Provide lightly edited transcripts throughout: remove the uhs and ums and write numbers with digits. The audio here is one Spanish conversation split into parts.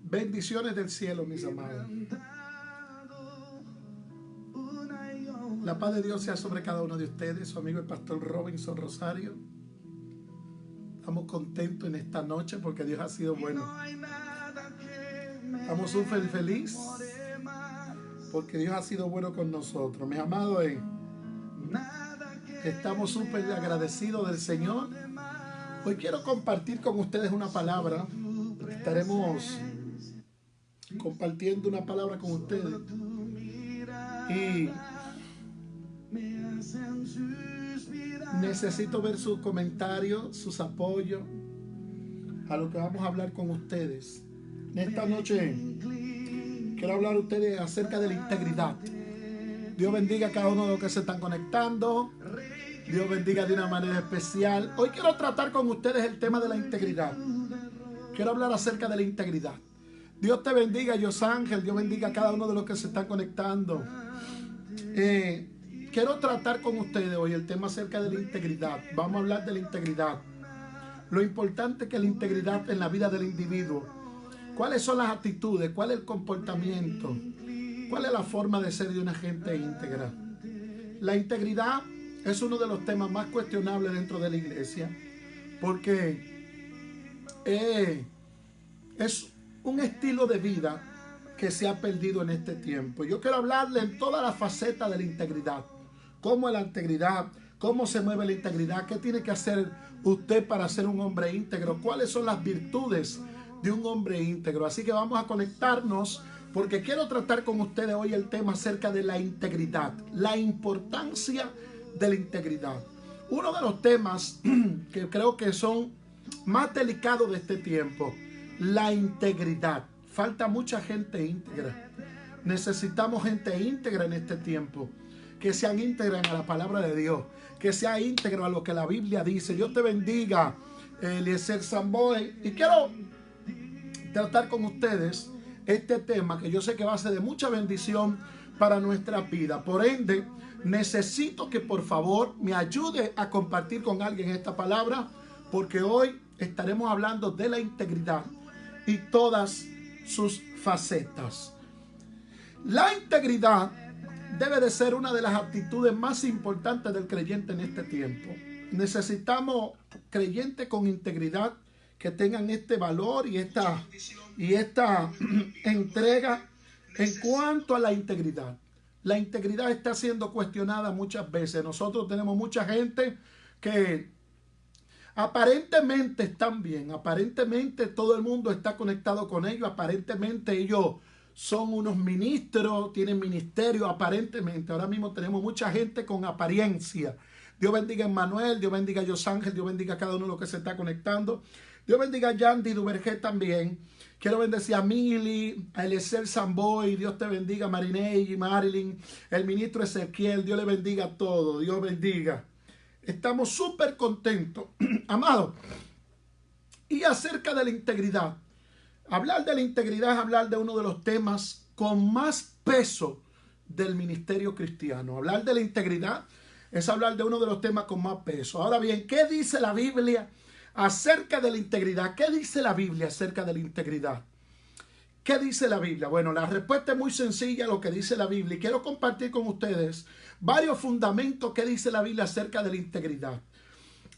Bendiciones del cielo, mis amados. La paz de Dios sea sobre cada uno de ustedes. Su amigo el pastor Robinson Rosario. Estamos contentos en esta noche porque Dios ha sido bueno. Estamos súper felices porque Dios ha sido bueno con nosotros. Mis amados, estamos súper agradecidos del Señor. Hoy quiero compartir con ustedes una palabra. Estaremos compartiendo una palabra con ustedes. Y necesito ver sus comentarios, sus apoyos a lo que vamos a hablar con ustedes. En esta noche quiero hablar a ustedes acerca de la integridad. Dios bendiga a cada uno de los que se están conectando. Dios bendiga de una manera especial. Hoy quiero tratar con ustedes el tema de la integridad. Quiero hablar acerca de la integridad. Dios te bendiga, Yosángel. Dios bendiga a cada uno de los que se están conectando. Quiero tratar con ustedes hoy el tema acerca de la integridad. Vamos a hablar de la integridad. Lo importante que es la integridad en la vida del individuo. ¿Cuáles son las actitudes? ¿Cuál es el comportamiento? ¿Cuál es la forma de ser de una gente íntegra? La integridad es uno de los temas más cuestionables dentro de la iglesia, porque es un estilo de vida que se ha perdido en este tiempo. Yo quiero hablarle en todas las facetas de la integridad. ¿Cómo es la integridad? ¿Cómo se mueve la integridad? ¿Qué tiene que hacer usted para ser un hombre íntegro? ¿Cuáles son las virtudes de un hombre íntegro? Así que vamos a conectarnos porque quiero tratar con ustedes hoy el tema acerca de la integridad, la importancia de la integridad. Uno de los temas que creo que son más delicados de este tiempo, la integridad. Falta mucha gente íntegra. Necesitamos gente íntegra en este tiempo, que sean íntegras a la palabra de Dios, que sea íntegro a lo que la Biblia dice. Dios te bendiga, Eliezer Samboy. Y quiero tratar con ustedes este tema que yo sé que va a ser de mucha bendición para nuestra vida. Por ende, necesito que por favor me ayude a compartir con alguien esta palabra, porque hoy estaremos hablando de la integridad y todas sus facetas. La integridad debe de ser una de las actitudes más importantes del creyente en este tiempo. Necesitamos creyentes con integridad que tengan este valor y esta entrega en cuanto a la integridad. La integridad está siendo cuestionada muchas veces. Nosotros tenemos mucha gente que aparentemente están bien, aparentemente todo el mundo está conectado con ellos, aparentemente ellos son unos ministros, tienen ministerio, aparentemente. Ahora mismo tenemos mucha gente con apariencia. Dios bendiga a Emmanuel, Dios bendiga a Yosángel, Dios bendiga a cada uno de los que se está conectando. Dios bendiga a Yandy Duvergé también. Quiero bendecir a Mili, a Eliezer Samboy, Dios te bendiga, Marinei, Marilyn, el ministro Ezequiel, Dios le bendiga a todos, Dios bendiga. Estamos súper contentos, amados. Y acerca de la integridad. Hablar de la integridad es hablar de uno de los temas con más peso del ministerio cristiano. Hablar de la integridad es hablar de uno de los temas con más peso. Ahora bien, ¿qué dice la Biblia acerca de la integridad? ¿Qué dice la Biblia acerca de la integridad? ¿Qué dice la Biblia? Bueno, la respuesta es muy sencilla a lo que dice la Biblia. Y quiero compartir con ustedes varios fundamentos que dice la Biblia acerca de la integridad.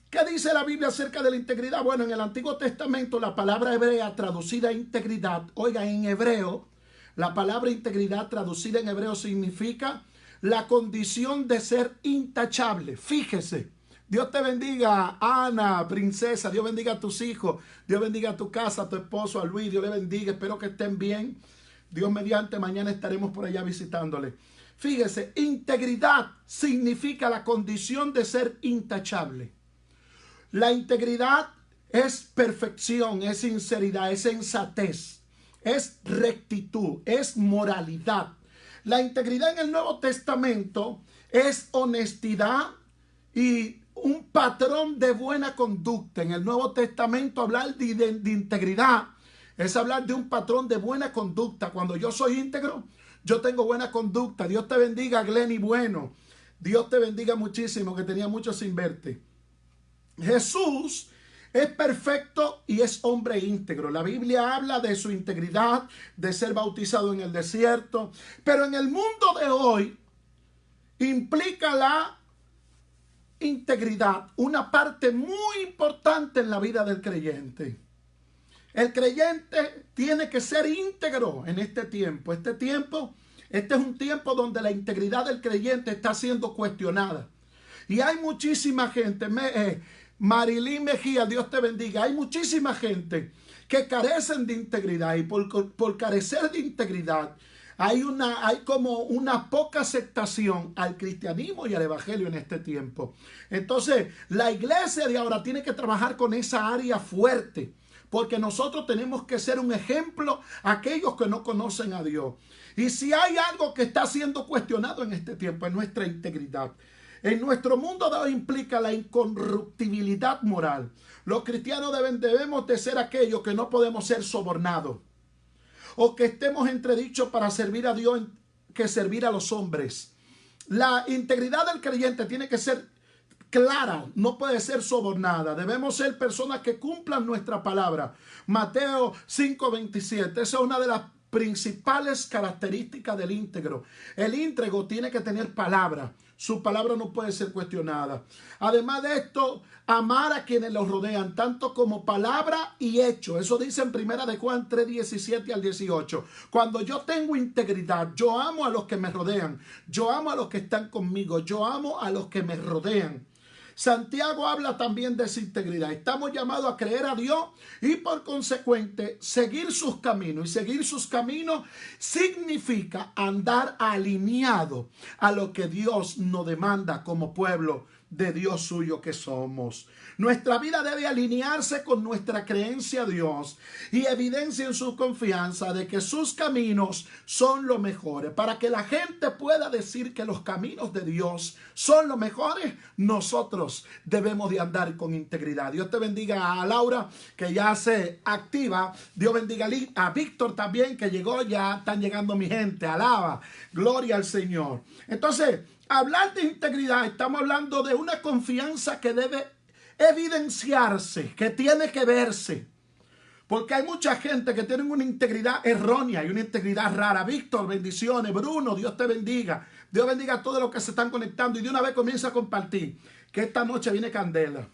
¿Qué dice la Biblia acerca de la integridad? Bueno, en el Antiguo Testamento la palabra hebrea traducida a integridad, oiga, en hebreo, la palabra integridad traducida en hebreo significa la condición de ser intachable. Fíjese, Dios te bendiga, Ana, princesa, Dios bendiga a tus hijos, Dios bendiga a tu casa, a tu esposo, a Luis, Dios le bendiga, espero que estén bien. Dios mediante, mañana estaremos por allá visitándole. Fíjese, integridad significa la condición de ser intachable. La integridad es perfección, es sinceridad, es sensatez, es rectitud, es moralidad. La integridad en el Nuevo Testamento es honestidad y un patrón de buena conducta. En el Nuevo Testamento hablar de integridad es hablar de un patrón de buena conducta. Cuando yo soy íntegro, yo tengo buena conducta. Dios te bendiga, Glenny Bueno. Dios te bendiga muchísimo, que tenía mucho sin verte. Jesús es perfecto y es hombre íntegro. La Biblia habla de su integridad, de ser bautizado en el desierto, pero en el mundo de hoy implica la integridad, una parte muy importante en la vida del creyente. El creyente tiene que ser íntegro en este tiempo. Este es un tiempo donde la integridad del creyente está siendo cuestionada. Y hay muchísima gente, Marilyn Mejía, Dios te bendiga, hay muchísima gente que carecen de integridad, y por carecer de integridad hay como una poca aceptación al cristianismo y al evangelio en este tiempo. Entonces, la iglesia de ahora tiene que trabajar con esa área fuerte, porque nosotros tenemos que ser un ejemplo a aquellos que no conocen a Dios. Y si hay algo que está siendo cuestionado en este tiempo, es nuestra integridad. En nuestro mundo de hoy implica la incorruptibilidad moral. Los cristianos debemos de ser aquellos que no podemos ser sobornados, o que estemos entredichos para servir a Dios que servir a los hombres. La integridad del creyente tiene que ser clara, no puede ser sobornada. Debemos ser personas que cumplan nuestra palabra. Mateo 5:27, esa es una de las principales características del íntegro. El íntegro tiene que tener palabra. Su palabra no puede ser cuestionada. Además de esto, amar a quienes los rodean, tanto como palabra y hecho. Eso dice en 1 de Juan 3:17 al 18. Cuando yo tengo integridad, yo amo a los que me rodean. Yo amo a los que están conmigo. Yo amo a los que me rodean. Santiago habla también de esa integridad. Estamos llamados a creer a Dios y por consecuente seguir sus caminos. Y seguir sus caminos significa andar alineado a lo que Dios nos demanda como pueblo de Dios suyo que somos. Nuestra vida debe alinearse con nuestra creencia a Dios y evidencia en su confianza de que sus caminos son los mejores. Para que la gente pueda decir que los caminos de Dios son los mejores, nosotros debemos de andar con integridad. Dios te bendiga a Laura, que ya se activa. Dios bendiga a Víctor también, que llegó. Ya están llegando mi gente. Alaba, gloria al Señor. Entonces, hablar de integridad, estamos hablando de una confianza que debe evidenciarse, que tiene que verse. Porque hay mucha gente que tiene una integridad errónea y una integridad rara. Víctor, bendiciones. Bruno, Dios te bendiga. Dios bendiga a todos los que se están conectando. Y de una vez comienza a compartir, que esta noche viene candela.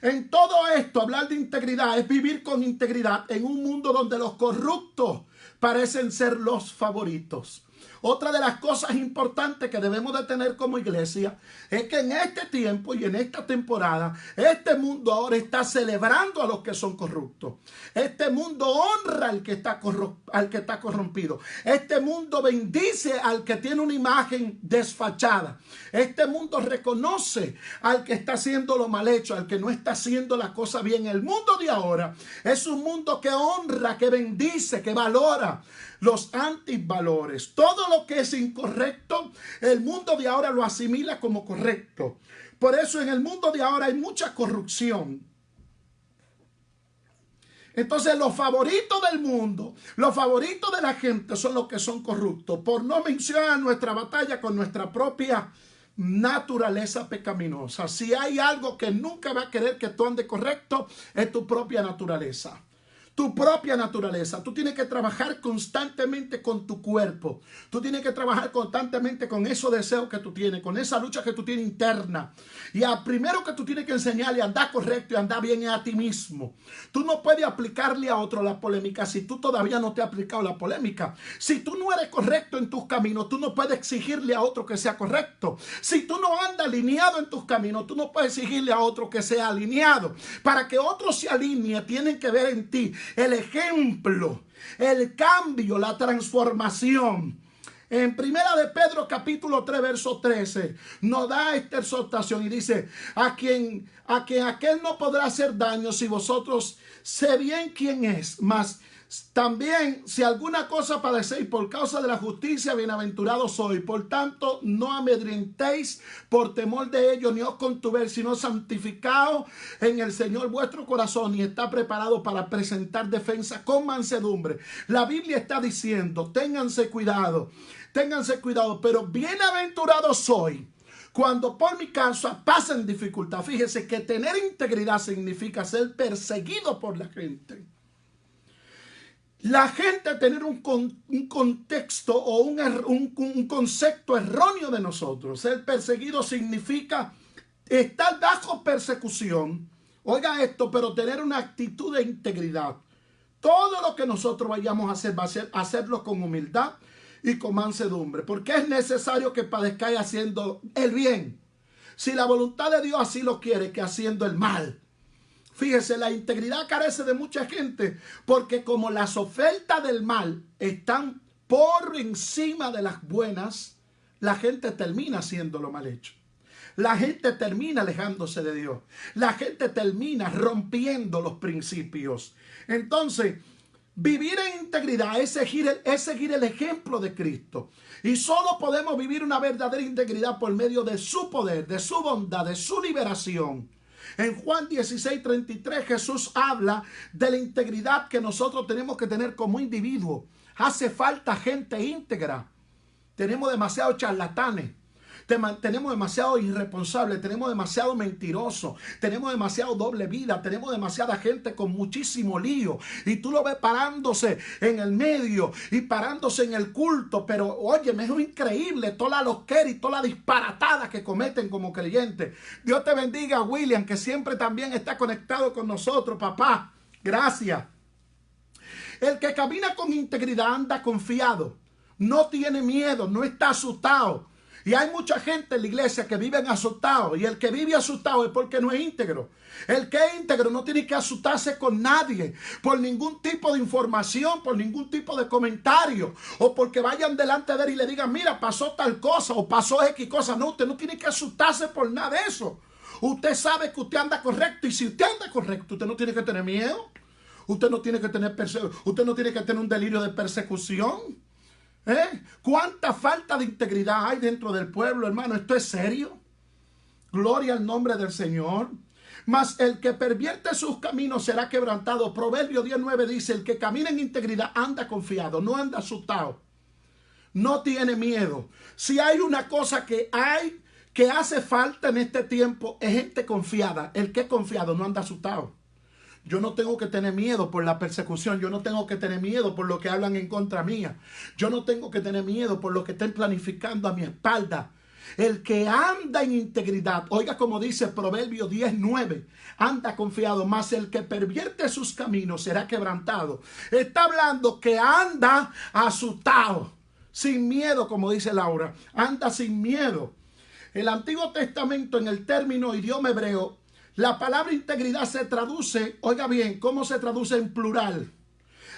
En todo esto, hablar de integridad es vivir con integridad en un mundo donde los corruptos parecen ser los favoritos. Otra de las cosas importantes que debemos de tener como iglesia es que en este tiempo y en esta temporada, este mundo ahora está celebrando a los que son corruptos. Este mundo honra al que está corrompido. Este mundo bendice al que tiene una imagen desfachada. Este mundo reconoce al que está haciendo lo mal hecho, al que no está haciendo la cosa bien. El mundo de ahora es un mundo que honra, que bendice, que valora los antivalores. Todo lo que es incorrecto, el mundo de ahora lo asimila como correcto. Por eso en el mundo de ahora hay mucha corrupción. Entonces los favoritos del mundo, los favoritos de la gente son los que son corruptos. Por no mencionar nuestra batalla con nuestra propia naturaleza pecaminosa. Si hay algo que nunca va a querer que tú andes correcto, es tu propia naturaleza. Tu propia naturaleza. Tú tienes que trabajar constantemente con tu cuerpo. Tú tienes que trabajar constantemente con esos deseos que tú tienes, con esa lucha que tú tienes interna. Y al primero que tú tienes que enseñarle a andar correcto y andar bien es a ti mismo. Tú no puedes aplicarle a otro la polémica si tú todavía no te has aplicado la polémica. Si tú no eres correcto en tus caminos, tú no puedes exigirle a otro que sea correcto. Si tú no andas alineado en tus caminos, tú no puedes exigirle a otro que sea alineado. Para que otro se alinee, tienen que ver en ti el ejemplo, el cambio, la transformación. En 1 de Pedro capítulo 3 verso 13 nos da esta exhortación y dice: a quien aquel no podrá hacer daño si vosotros sé bien quién es, mas también si alguna cosa padecéis por causa de la justicia, bienaventurados sois. Por tanto, no amedrentéis por temor de ellos, ni os contubéis, sino santificaos en el Señor vuestro corazón y está preparado para presentar defensa con mansedumbre. La Biblia está diciendo: ténganse cuidado, pero bienaventurados sois Cuando por mi causa pasan dificultad, fíjese que tener integridad significa ser perseguido por la gente. La gente tener un contexto o un concepto erróneo de nosotros. Ser perseguido significa estar bajo persecución. Oiga esto, pero tener una actitud de integridad. Todo lo que nosotros vayamos a hacer va a ser hacerlo con humildad y con mansedumbre, porque es necesario que padezcáis haciendo el bien, si la voluntad de Dios así lo quiere, que haciendo el mal. Fíjese, la integridad carece de mucha gente, porque como las ofertas del mal están por encima de las buenas, la gente termina haciendo lo mal hecho. La gente termina alejándose de Dios. La gente termina rompiendo los principios. Entonces, vivir en integridad es seguir el ejemplo de Cristo. Y solo podemos vivir una verdadera integridad por medio de su poder, de su bondad, de su liberación. En Juan 16:33 Jesús habla de la integridad que nosotros tenemos que tener como individuo. Hace falta gente íntegra. Tenemos demasiados charlatanes. Tenemos demasiado irresponsables, tenemos demasiado mentirosos, tenemos demasiado doble vida, tenemos demasiada gente con muchísimo lío. Y tú lo ves parándose en el medio y parándose en el culto. Pero oye, es increíble toda la loquera y toda la disparatada que cometen como creyentes. Dios te bendiga, William, que siempre también está conectado con nosotros, papá. Gracias. El que camina con integridad anda confiado, no tiene miedo, no está asustado. Y hay mucha gente en la iglesia que viven asustados. Y el que vive asustado es porque no es íntegro. El que es íntegro no tiene que asustarse con nadie, por ningún tipo de información, por ningún tipo de comentario, o porque vayan delante de él y le digan, mira, pasó tal cosa o pasó X cosa. No, usted no tiene que asustarse por nada de eso. Usted sabe que usted anda correcto, y si usted anda correcto, usted no tiene que tener miedo. Usted no tiene que tener un delirio de persecución. ¿Cuánta falta de integridad hay dentro del pueblo, hermano? Esto es serio. Gloria al nombre del Señor. Mas el que pervierte sus caminos será quebrantado. Proverbio 19 dice, el que camina en integridad anda confiado, no anda asustado, no tiene miedo. Si hay una cosa que hace falta en este tiempo, es gente confiada. El que es confiado no anda asustado. Yo no tengo que tener miedo por la persecución. Yo no tengo que tener miedo por lo que hablan en contra mía. Yo no tengo que tener miedo por lo que estén planificando a mi espalda. El que anda en integridad, oiga como dice Proverbio 10:9, anda confiado, mas el que pervierte sus caminos será quebrantado. Está hablando que anda asustado, sin miedo, como dice Laura. Anda sin miedo. El Antiguo Testamento, en el término idioma hebreo, la palabra integridad se traduce, oiga bien, ¿cómo se traduce en plural?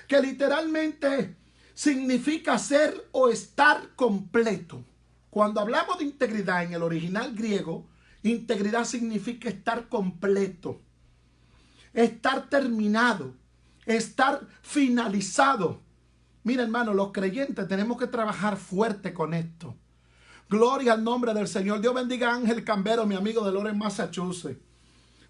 Que literalmente significa ser o estar completo. Cuando hablamos de integridad en el original griego, integridad significa estar completo, estar terminado, estar finalizado. Mira, hermano, los creyentes tenemos que trabajar fuerte con esto. Gloria al nombre del Señor. Dios bendiga a Ángel Cambero, mi amigo de Lawrence, Massachusetts.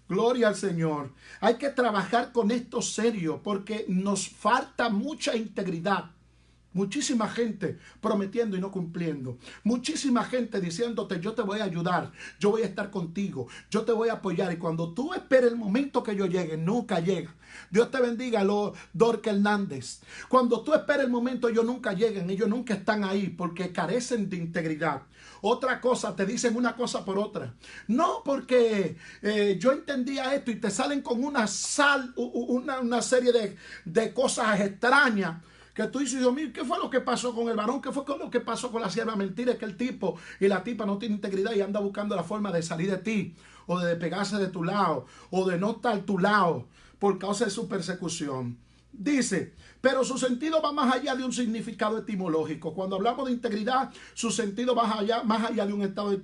Gloria al Señor. Hay que trabajar con esto serio, porque nos falta mucha integridad. Muchísima gente prometiendo y no cumpliendo. Muchísima gente diciéndote, yo te voy a ayudar, yo voy a estar contigo, yo te voy a apoyar. Y cuando tú esperes el momento que yo llegue, nunca llega. Dios te bendiga, Dorca Hernández. Cuando tú esperes el momento, ellos nunca llegan, ellos nunca están ahí, porque carecen de integridad. Otra cosa, te dicen una cosa por otra. No, porque yo entendía esto, y te salen con una serie de cosas extrañas. Que tú dices, Dios mío, ¿qué fue lo que pasó con el varón? ¿Qué fue lo que pasó con la sierva? Mentira, es que el tipo y la tipa no tienen integridad y anda buscando la forma de salir de ti, o de pegarse de tu lado, o de no estar a tu lado por causa de su persecución. Dice, pero su sentido va más allá de un significado etimológico. Cuando hablamos de integridad, su sentido va más allá de un estado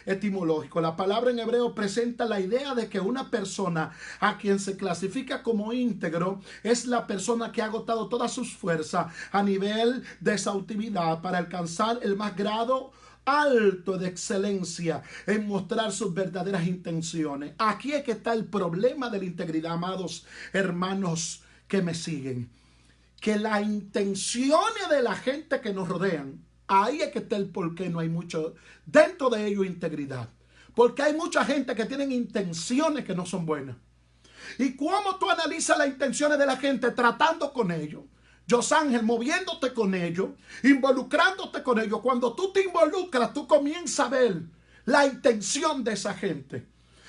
etimológico. La palabra en hebreo presenta la idea de que una persona a quien se clasifica como íntegro es la persona que ha agotado todas sus fuerzas a nivel de exhaustividad para alcanzar el más grado alto de excelencia en mostrar sus verdaderas intenciones. Aquí es que está el problema de la integridad, amados hermanos que me siguen. Que las intenciones de la gente que nos rodean Ahí es que está el por qué no hay mucho dentro de ellos integridad. Porque hay mucha gente que tienen intenciones que no son buenas. ¿Y cómo tú analizas las intenciones de la gente tratando con ellos? Josángel, moviéndote con ellos, involucrándote con ellos. Cuando tú te involucras, tú comienzas a ver la intención de esa gente.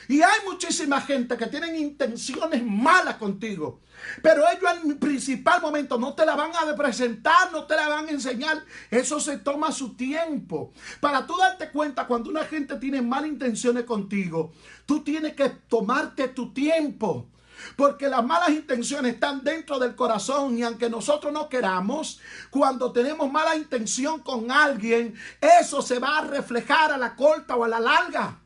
Y hay muchísima gente que tienen intenciones malas contigo. Pero ellos en el principal momento no te la van a presentar, no te la van a enseñar. Eso se toma su tiempo. Para tú darte cuenta cuando una gente tiene malas intenciones contigo, tú tienes que tomarte tu tiempo. Porque las malas intenciones están dentro del corazón y aunque nosotros no queramos, cuando tenemos mala intención con alguien, eso se va a reflejar a la corta o a la larga.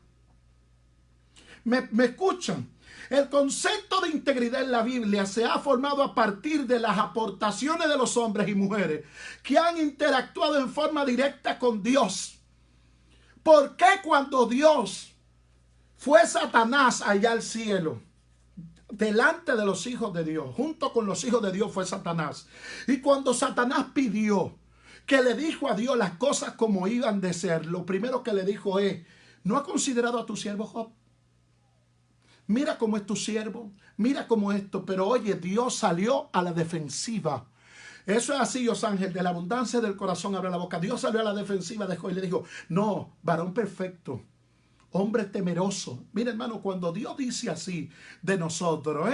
¿Me escuchan? El concepto de integridad en la Biblia se ha formado a partir de las aportaciones de los hombres y mujeres que han interactuado en forma directa con Dios. ¿Por qué cuando Dios fue Satanás allá al cielo, delante de los hijos de Dios, junto con los hijos de Dios fue Satanás? Y cuando Satanás pidió, que le dijo a Dios las cosas como iban de ser, lo primero que le dijo es: ¿no ha considerado a tu siervo Job? Mira cómo es tu siervo, mira cómo esto. Pero oye, Dios salió a la defensiva. Eso es así, Josángel, de la abundancia del corazón abre la boca. Dios salió a la defensiva de Job y le dijo: no, varón perfecto, hombre temeroso. Mira, hermano, cuando Dios dice así de nosotros,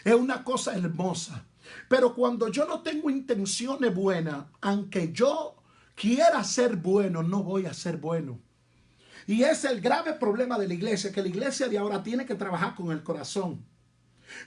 es una cosa hermosa. Pero cuando yo no tengo intenciones buenas, aunque yo quiera ser bueno, no voy a ser bueno. Y es el grave problema de la iglesia, que la iglesia de ahora tiene que trabajar con el corazón.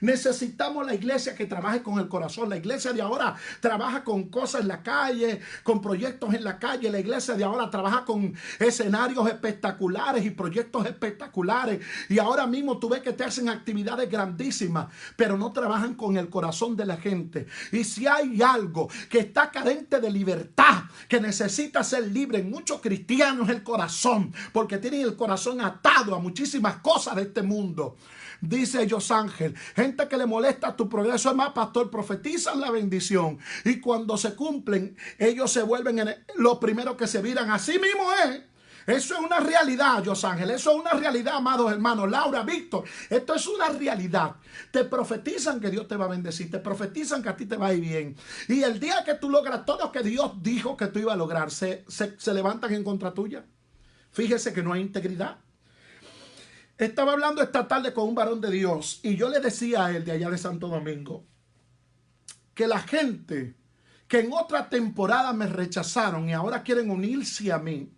Necesitamos la iglesia que trabaje con el corazón. La iglesia de ahora trabaja con cosas en la calle, con proyectos en la calle. La iglesia de ahora trabaja con escenarios espectaculares y proyectos espectaculares. Y ahora mismo tú ves que te hacen actividades grandísimas, pero no trabajan con el corazón de la gente. Y si hay algo que está carente de libertad, que necesita ser libre en muchos cristianos, el corazón, porque tienen el corazón atado a muchísimas cosas de este mundo. Dice Josángel, gente que le molesta tu progreso. Es más, pastor, profetizan la bendición y cuando se cumplen, ellos se vuelven los primeros que se viran. Así mismo es. Eso es una realidad, Josángel. Eso es una realidad, amados hermanos. Laura, Víctor, esto es una realidad. Te profetizan que Dios te va a bendecir. Te profetizan que a ti te va a ir bien. Y el día que tú logras todo lo que Dios dijo que tú ibas a lograr, se levantan en contra tuya. Fíjese que no hay integridad. Estaba hablando esta tarde con un varón de Dios y yo le decía a él de allá de Santo Domingo que la gente que en otra temporada me rechazaron y ahora quieren unirse a mí,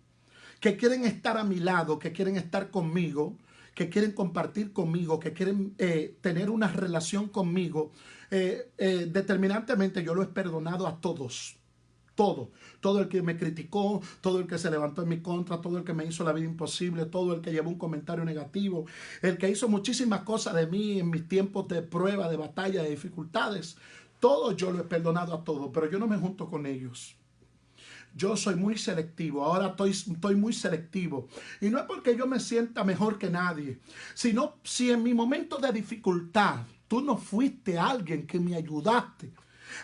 que quieren estar a mi lado, que quieren estar conmigo, que quieren compartir conmigo, que quieren tener una relación conmigo, determinantemente yo lo he perdonado a todos. Todo el que me criticó, todo el que se levantó en mi contra, todo el que me hizo la vida imposible, todo el que llevó un comentario negativo, el que hizo muchísimas cosas de mí en mis tiempos de prueba, de batalla, de dificultades. Todo yo lo he perdonado a todos, pero yo no me junto con ellos. Yo soy muy selectivo, ahora estoy muy selectivo. Y no es porque yo me sienta mejor que nadie, sino si en mi momento de dificultad tú no fuiste alguien que me ayudaste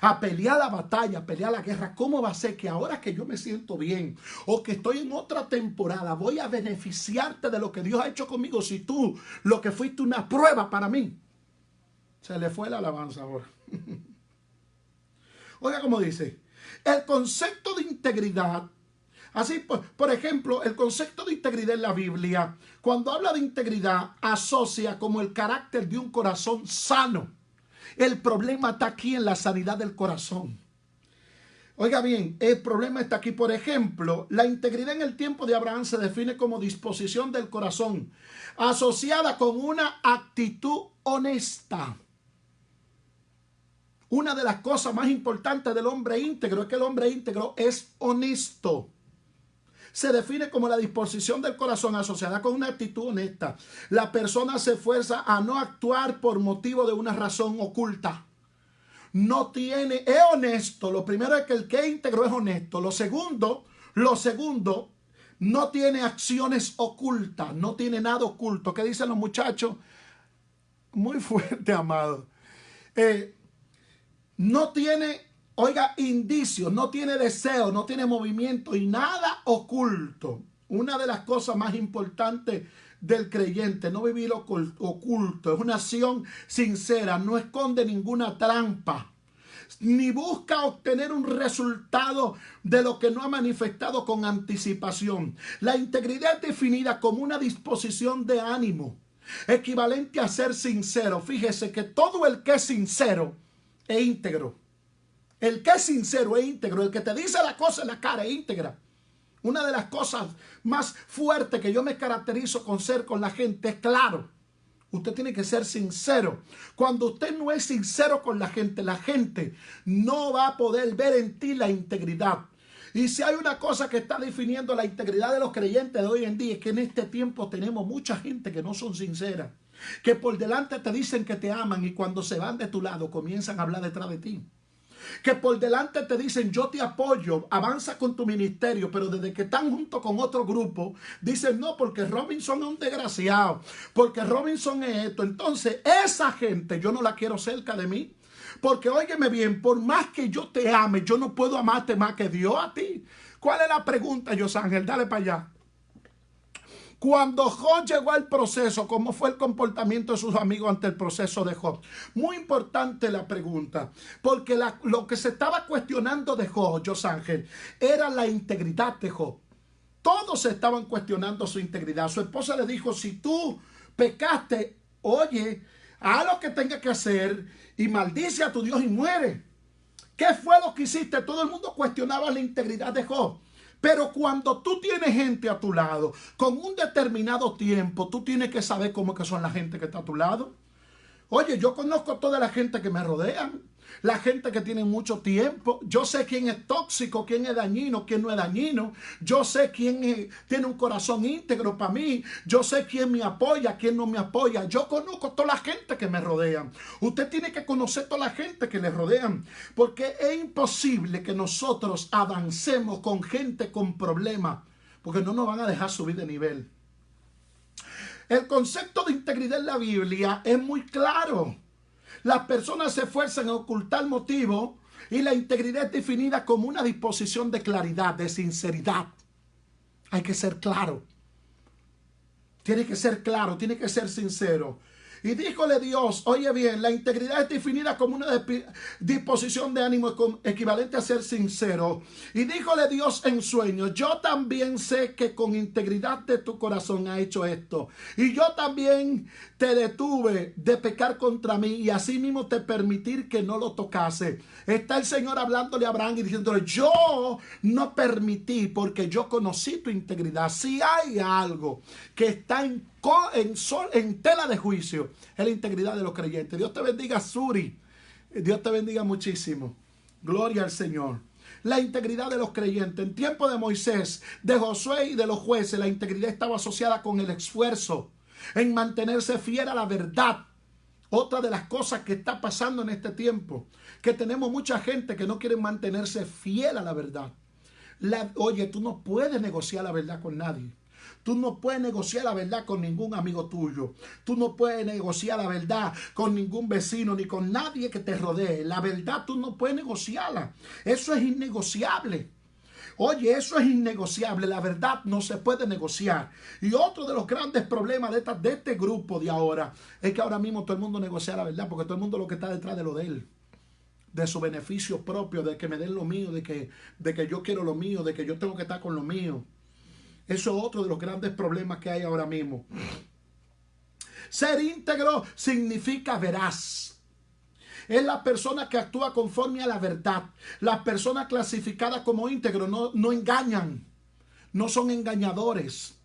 a pelear la batalla, a pelear la guerra, ¿cómo va a ser que ahora que yo me siento bien o que estoy en otra temporada voy a beneficiarte de lo que Dios ha hecho conmigo si tú lo que fuiste una prueba para mí? Se le fue la alabanza ahora. Oiga cómo dice, el concepto de integridad, así por ejemplo, el concepto de integridad en la Biblia, cuando habla de integridad, asocia como el carácter de un corazón sano. El problema está aquí en la sanidad del corazón. Oiga bien, el problema está aquí. Por ejemplo, la integridad en el tiempo de Abraham se define como disposición del corazón, asociada con una actitud honesta. Una de las cosas más importantes del hombre íntegro es que el hombre íntegro es honesto. Se define como la disposición del corazón asociada con una actitud honesta. La persona se esfuerza a no actuar por motivo de una razón oculta. No tiene, es honesto. Lo primero es que el que es íntegro es honesto. Lo segundo, no tiene acciones ocultas. No tiene nada oculto. ¿Qué dicen los muchachos? Muy fuerte, amado. No tiene Oiga, indicios, no tiene deseo, no tiene movimiento y nada oculto. Una de las cosas más importantes del creyente, no vivir oculto, es una acción sincera, no esconde ninguna trampa, ni busca obtener un resultado de lo que no ha manifestado con anticipación. La integridad es definida como una disposición de ánimo, equivalente a ser sincero. Fíjese que todo el que es sincero es íntegro. El que es sincero es íntegro. El que te dice la cosa en la cara es íntegra. Una de las cosas más fuertes que yo me caracterizo con ser con la gente es claro. Usted tiene que ser sincero. Cuando usted no es sincero con la gente no va a poder ver en ti la integridad. Y si hay una cosa que está definiendo la integridad de los creyentes de hoy en día, es que en este tiempo tenemos mucha gente que no son sinceras, que por delante te dicen que te aman y cuando se van de tu lado comienzan a hablar detrás de ti. Que por delante te dicen yo te apoyo, avanza con tu ministerio, pero desde que están junto con otro grupo dicen no, porque Robinson es un desgraciado, porque Robinson es esto. Entonces esa gente yo no la quiero cerca de mí, porque óyeme bien, por más que yo te ame, yo no puedo amarte más que Dios a ti. ¿Cuál es la pregunta, Josángel? Dale para allá. Cuando Job llegó al proceso, ¿cómo fue el comportamiento de sus amigos ante el proceso de Job? Muy importante la pregunta, porque lo que se estaba cuestionando de Job, Josángel, era la integridad de Job. Todos estaban cuestionando su integridad. Su esposa le dijo, si tú pecaste, oye, haz lo que tengas que hacer y maldice a tu Dios y muere. ¿Qué fue lo que hiciste? Todo el mundo cuestionaba la integridad de Job. Pero cuando tú tienes gente a tu lado, con un determinado tiempo, tú tienes que saber cómo que son la gente que está a tu lado. Oye, yo conozco toda la gente que me rodean, la gente que tiene mucho tiempo. Yo sé quién es tóxico, quién es dañino, quién no es dañino. Yo sé quién tiene un corazón íntegro para mí. Yo sé quién me apoya, quién no me apoya. Yo conozco toda la gente que me rodean. Usted tiene que conocer toda la gente que le rodean, porque es imposible que nosotros avancemos con gente con problemas, porque no nos van a dejar subir de nivel. El concepto de integridad en la Biblia es muy claro. Las personas se esfuerzan en ocultar motivos y la integridad es definida como una disposición de claridad, de sinceridad. Hay que ser claro. Tiene que ser claro, tiene que ser sincero. Y díjole Dios, oye bien, la integridad es definida como una disposición de ánimo equivalente a ser sincero. Y díjole Dios en sueño, yo también sé que con integridad de tu corazón ha hecho esto. Y yo también te detuve de pecar contra mí y así mismo te permitir que no lo tocase. Está el Señor hablándole a Abraham y diciéndole, yo no permití porque yo conocí tu integridad. Si hay algo que está en tela de juicio, es la integridad de los creyentes. Dios te bendiga, Suri. Dios te bendiga muchísimo. Gloria al Señor. La integridad de los creyentes. En tiempo de Moisés, de Josué y de los jueces, la integridad estaba asociada con el esfuerzo en mantenerse fiel a la verdad. Otra de las cosas que está pasando en este tiempo, que tenemos mucha gente que no quiere mantenerse fiel a la verdad. Oye, tú no puedes negociar la verdad con nadie. Tú no puedes negociar la verdad con ningún amigo tuyo. Tú no puedes negociar la verdad con ningún vecino ni con nadie que te rodee. La verdad tú no puedes negociarla. Eso es innegociable. Oye, eso es innegociable. La verdad no se puede negociar. Y otro de los grandes problemas de este grupo de ahora es que ahora mismo todo el mundo negocia la verdad, porque todo el mundo lo que está detrás de lo de él, de su beneficio propio, de que me den lo mío, de que yo quiero lo mío, de que yo tengo que estar con lo mío. Eso es otro de los grandes problemas que hay ahora mismo. Ser íntegro significa veraz. Es la persona que actúa conforme a la verdad. Las personas clasificadas como íntegros no engañan. No son engañadores.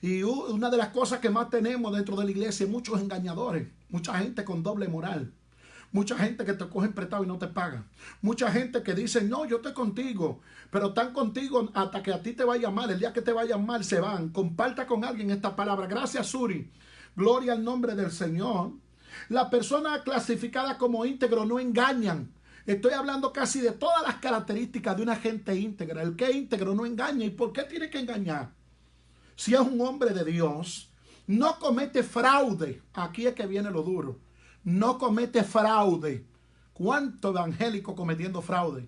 Y una de las cosas que más tenemos dentro de la iglesia es muchos engañadores. Mucha gente con doble moral. Mucha gente que te cogen prestado y no te pagan. Mucha gente que dice, no, yo estoy contigo, pero están contigo hasta que a ti te vaya mal. El día que te vayan mal se van. Comparta con alguien esta palabra. Gracias, Suri. Gloria al nombre del Señor. Las personas clasificadas como íntegro no engañan. Estoy hablando casi de todas las características de una gente íntegra. El que es íntegro no engaña. ¿Y por qué tiene que engañar? Si es un hombre de Dios, no comete fraude. Aquí es que viene lo duro. No comete fraude ¿Cuánto evangélico cometiendo fraude?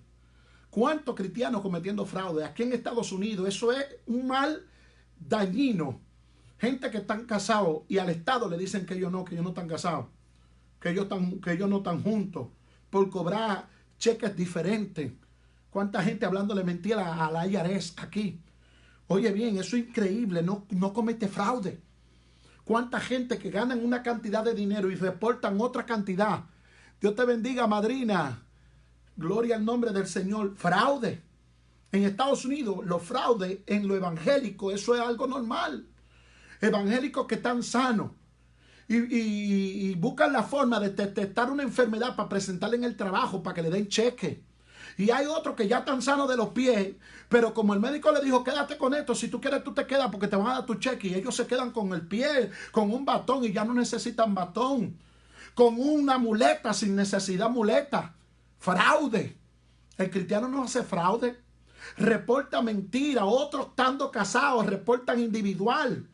¿Cuántos cristianos cometiendo fraude? Aquí en Estados Unidos eso es un mal dañino. Gente que están casados y al Estado le dicen que ellos no están casados, que ellos no están juntos, por cobrar cheques diferentes. ¿Cuánta gente hablándole mentira a la IRS aquí? Oye bien, eso es increíble, no comete fraude. ¿Cuánta gente que ganan una cantidad de dinero y reportan otra cantidad? Dios te bendiga, madrina. Gloria al nombre del Señor. Fraude. En Estados Unidos, los fraudes en lo evangélico, eso es algo normal. Evangélicos que están sanos y buscan la forma de detectar una enfermedad para presentarla en el trabajo, para que le den cheque. Y hay otros que ya están sanos de los pies, pero como el médico le dijo, quédate con esto, si tú quieres tú te quedas porque te van a dar tu cheque, y ellos se quedan con el pie, con un batón, y ya no necesitan batón, con una muleta sin necesidad muleta. Fraude. El cristiano no hace fraude. Reporta mentira. Otros estando casados reportan individual.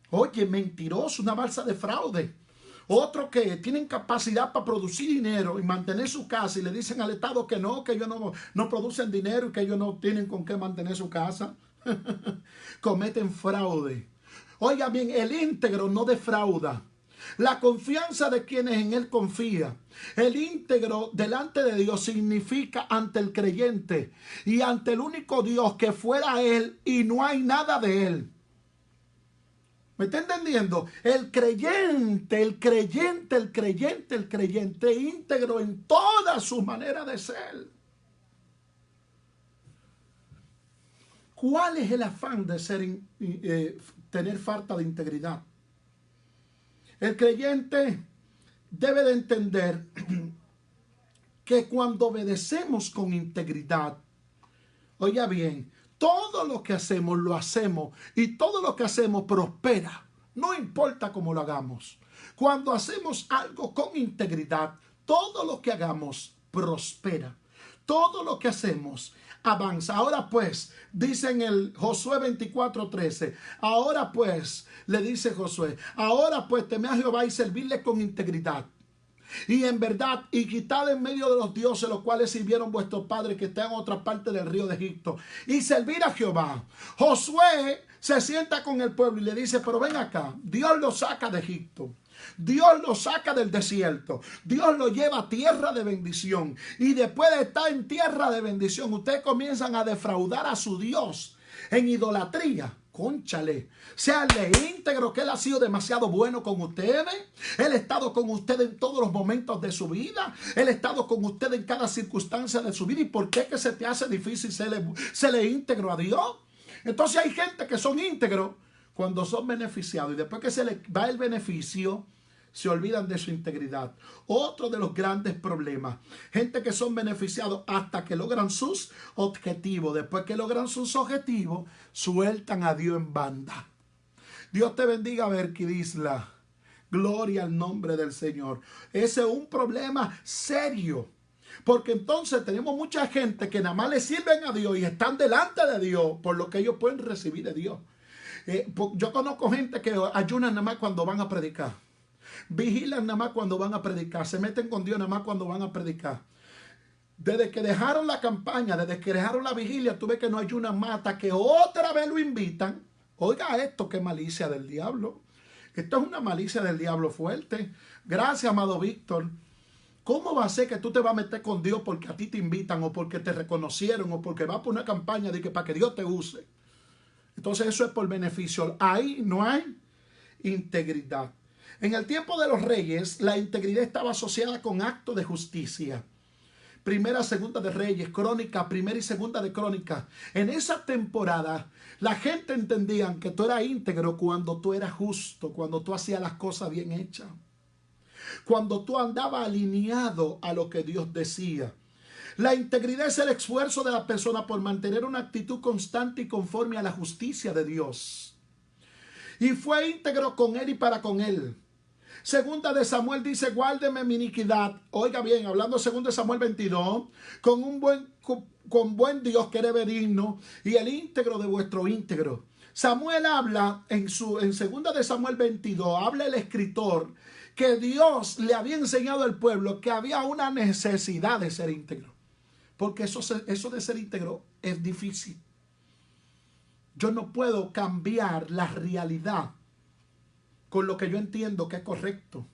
Oye, mentiroso, una balsa de fraude. Otros que tienen capacidad para producir dinero y mantener su casa y le dicen al Estado que ellos no producen dinero y que ellos no tienen con qué mantener su casa. Cometen fraude. Oiga bien, el íntegro no defrauda. La confianza de quienes en él confía. El íntegro delante de Dios significa ante el creyente y ante el único Dios que fuera él y no hay nada de él. ¿Me está entendiendo? El creyente íntegro en toda su manera de ser. ¿Cuál es el afán de tener falta de integridad? El creyente debe de entender que cuando obedecemos con integridad, oiga bien, todo lo que hacemos lo hacemos y todo lo que hacemos prospera, no importa cómo lo hagamos. Cuando hacemos algo con integridad, todo lo que hagamos prospera. Todo lo que hacemos avanza. Ahora pues, dice en el Josué 24:13, ahora pues, le dice Josué, ahora pues temed a Jehová y servirle con integridad y en verdad, y quitad en medio de los dioses los cuales sirvieron vuestros padres que están en otra parte del río de Egipto, y servir a Jehová. Josué se sienta con el pueblo y le dice, pero ven acá, Dios lo saca de Egipto, Dios lo saca del desierto, Dios lo lleva a tierra de bendición, y después de estar en tierra de bendición, ustedes comienzan a defraudar a su Dios en idolatría. Cónchale, seanle íntegro que Él ha sido demasiado bueno con ustedes. Él ha estado con ustedes en todos los momentos de su vida. Él ha estado con ustedes en cada circunstancia de su vida. ¿Y por qué que se te hace difícil serle íntegro a Dios? Entonces hay gente que son íntegros cuando son beneficiados y después que se les va el beneficio, se olvidan de su integridad. Otro de los grandes problemas. Gente que son beneficiados hasta que logran sus objetivos. Después que logran sus objetivos, sueltan a Dios en banda. Dios te bendiga, Berquidisla. Gloria al nombre del Señor. Ese es un problema serio. Porque entonces tenemos mucha gente que nada más le sirven a Dios y están delante de Dios por lo que ellos pueden recibir de Dios. Yo conozco gente que ayunan nada más cuando van a predicar. Vigilan nada más cuando van a predicar. Se meten con Dios nada más cuando van a predicar. Desde que dejaron la campaña, desde que dejaron la vigilia, tú ves que no hay una mata que otra vez lo invitan. Oiga esto, qué malicia del diablo. Esto es una malicia del diablo fuerte. Gracias, amado Víctor. ¿Cómo va a ser que tú te vas a meter con Dios porque a ti te invitan o porque te reconocieron o porque vas por una campaña de que para que Dios te use? Entonces eso es por beneficio. Ahí no hay integridad. En el tiempo de los reyes, la integridad estaba asociada con actos de justicia. Primera, segunda de Reyes, Crónica, primera y segunda de Crónica. En esa temporada, la gente entendía que tú eras íntegro cuando tú eras justo, cuando tú hacías las cosas bien hechas. Cuando tú andabas alineado a lo que Dios decía. La integridad es el esfuerzo de la persona por mantener una actitud constante y conforme a la justicia de Dios. Y fue íntegro con él y para con él. Segunda de Samuel dice, guárdeme mi iniquidad. Oiga bien, hablando segunda de Samuel 22, con buen Dios que eres benigno y el íntegro de vuestro íntegro. Samuel habla en 2 de Samuel 22, habla el escritor que Dios le había enseñado al pueblo que había una necesidad de ser íntegro. Porque eso de ser íntegro es difícil. Yo no puedo cambiar la realidad con lo que yo entiendo que es correcto.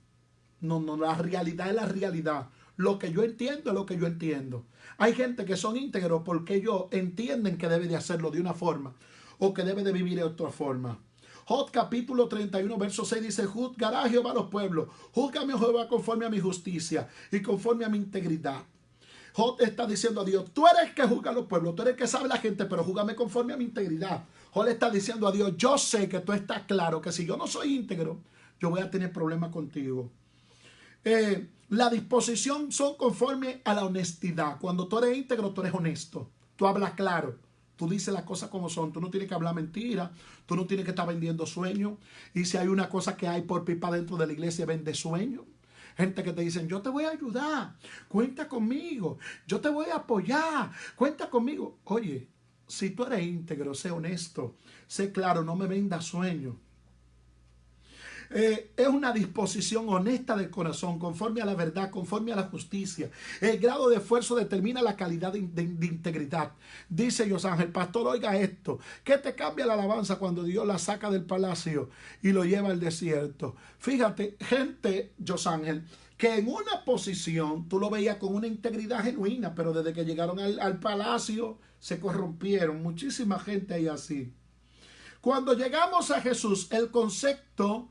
No, la realidad es la realidad. Lo que yo entiendo es lo que yo entiendo. Hay gente que son íntegros porque ellos entienden que debe de hacerlo de una forma o que debe de vivir de otra forma. Job capítulo 31 verso 6 dice: juzgará Jehová a los pueblos, júzgame Jehová conforme a mi justicia y conforme a mi integridad. Job está diciendo a Dios: tú eres el que juzga a los pueblos, tú eres el que sabe la gente, pero júzgame conforme a mi integridad. Job está diciendo a Dios: yo sé que tú estás claro que si yo no soy íntegro, yo voy a tener problemas contigo. La disposición son conforme a la honestidad. Cuando tú eres íntegro, tú eres honesto, tú hablas claro, tú dices las cosas como son, tú no tienes que hablar mentira, tú no tienes que estar vendiendo sueños. Y si hay una cosa que hay por pipa dentro de la iglesia, vende sueños. Gente que te dicen: yo te voy a ayudar, cuenta conmigo, yo te voy a apoyar, cuenta conmigo. Oye, si tú eres íntegro, sé honesto, sé claro, no me vendas sueños. Es una disposición honesta del corazón, conforme a la verdad, conforme a la justicia. El grado de esfuerzo determina la calidad de integridad. Dice Josángel: pastor, oiga esto, ¿qué te cambia la alabanza cuando Dios la saca del palacio y lo lleva al desierto? Fíjate, gente, Josángel, que en una posición tú lo veías con una integridad genuina, pero desde que llegaron al palacio se corrompieron. Muchísima gente hay así. Cuando llegamos a Jesús, el concepto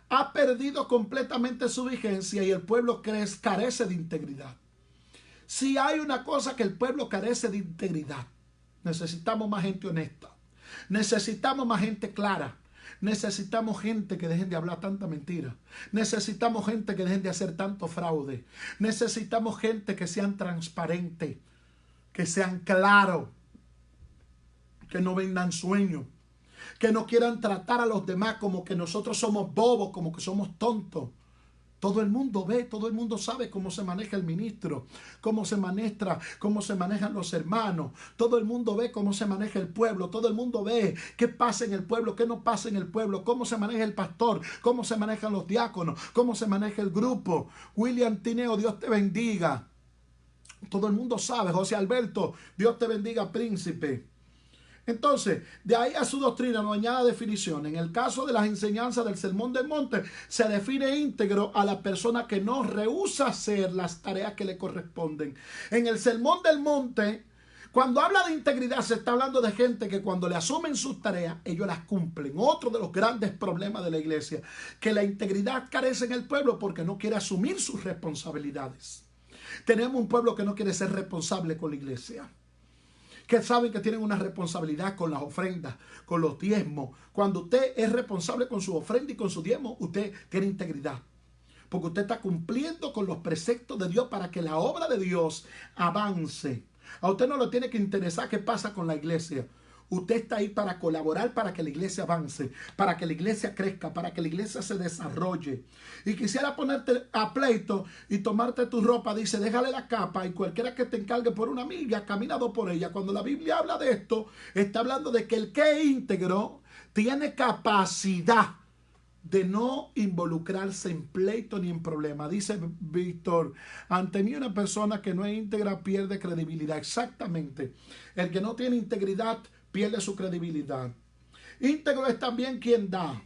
ha perdido completamente su vigencia y el pueblo carece de integridad. Si hay una cosa que el pueblo carece de integridad, necesitamos más gente honesta, necesitamos más gente clara, necesitamos gente que dejen de hablar tanta mentira, necesitamos gente que dejen de hacer tanto fraude, necesitamos gente que sean transparentes, que sean claros, que no vendan sueños, que no quieran tratar a los demás como que nosotros somos bobos, como que somos tontos. Todo el mundo ve, todo el mundo sabe cómo se maneja el ministro, cómo se manejan los hermanos. Todo el mundo ve cómo se maneja el pueblo. Todo el mundo ve qué pasa en el pueblo, qué no pasa en el pueblo, cómo se maneja el pastor, cómo se manejan los diáconos, cómo se maneja el grupo. William Tineo, Dios te bendiga. Todo el mundo sabe. José Alberto, Dios te bendiga, príncipe. Entonces, de ahí a su doctrina no añade definición. En el caso de las enseñanzas del Sermón del Monte, se define íntegro a la persona que no rehúsa hacer las tareas que le corresponden. En el Sermón del Monte, cuando habla de integridad, se está hablando de gente que cuando le asumen sus tareas, ellos las cumplen. Otro de los grandes problemas de la iglesia, que la integridad carece en el pueblo porque no quiere asumir sus responsabilidades. Tenemos un pueblo que no quiere ser responsable con la iglesia, que saben que tienen una responsabilidad con las ofrendas, con los diezmos. Cuando usted es responsable con su ofrenda y con su diezmo, usted tiene integridad, porque usted está cumpliendo con los preceptos de Dios para que la obra de Dios avance. A usted no le tiene que interesar qué pasa con la iglesia. Usted está ahí para colaborar para que la iglesia avance, para que la iglesia crezca, para que la iglesia se desarrolle. Y quisiera ponerte a pleito y tomarte tu ropa. Dice: déjale la capa y cualquiera que te encargue por una milla, camina 2 por ella. Cuando la Biblia habla de esto, está hablando de que el que es íntegro tiene capacidad de no involucrarse en pleito ni en problema. Dice Víctor: ante mí una persona que no es íntegra pierde credibilidad. Exactamente. El que no tiene integridad pierde su credibilidad. Íntegro es también quien da,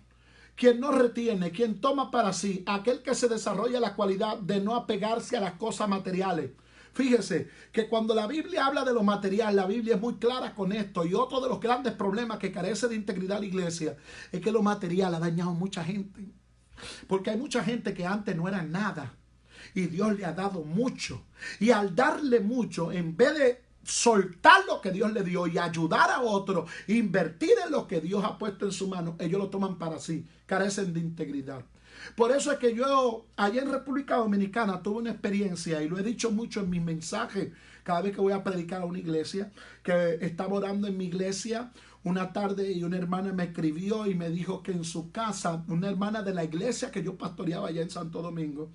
quien no retiene, quien toma para sí, aquel que se desarrolla la cualidad de no apegarse a las cosas materiales. Fíjese que cuando la Biblia habla de lo material, la Biblia es muy clara con esto. Y otro de los grandes problemas que carece de integridad la iglesia es que lo material ha dañado a mucha gente. Porque hay mucha gente que antes no era nada y Dios le ha dado mucho. Y al darle mucho, en vez de soltar lo que Dios le dio y ayudar a otro, invertir en lo que Dios ha puesto en su mano, ellos lo toman para sí, carecen de integridad. Por eso es que yo allá en República Dominicana tuve una experiencia, y lo he dicho mucho en mis mensajes cada vez que voy a predicar a una iglesia, que estaba orando en mi iglesia una tarde y una hermana me escribió y me dijo que en su casa, una hermana de la iglesia que yo pastoreaba allá en Santo Domingo,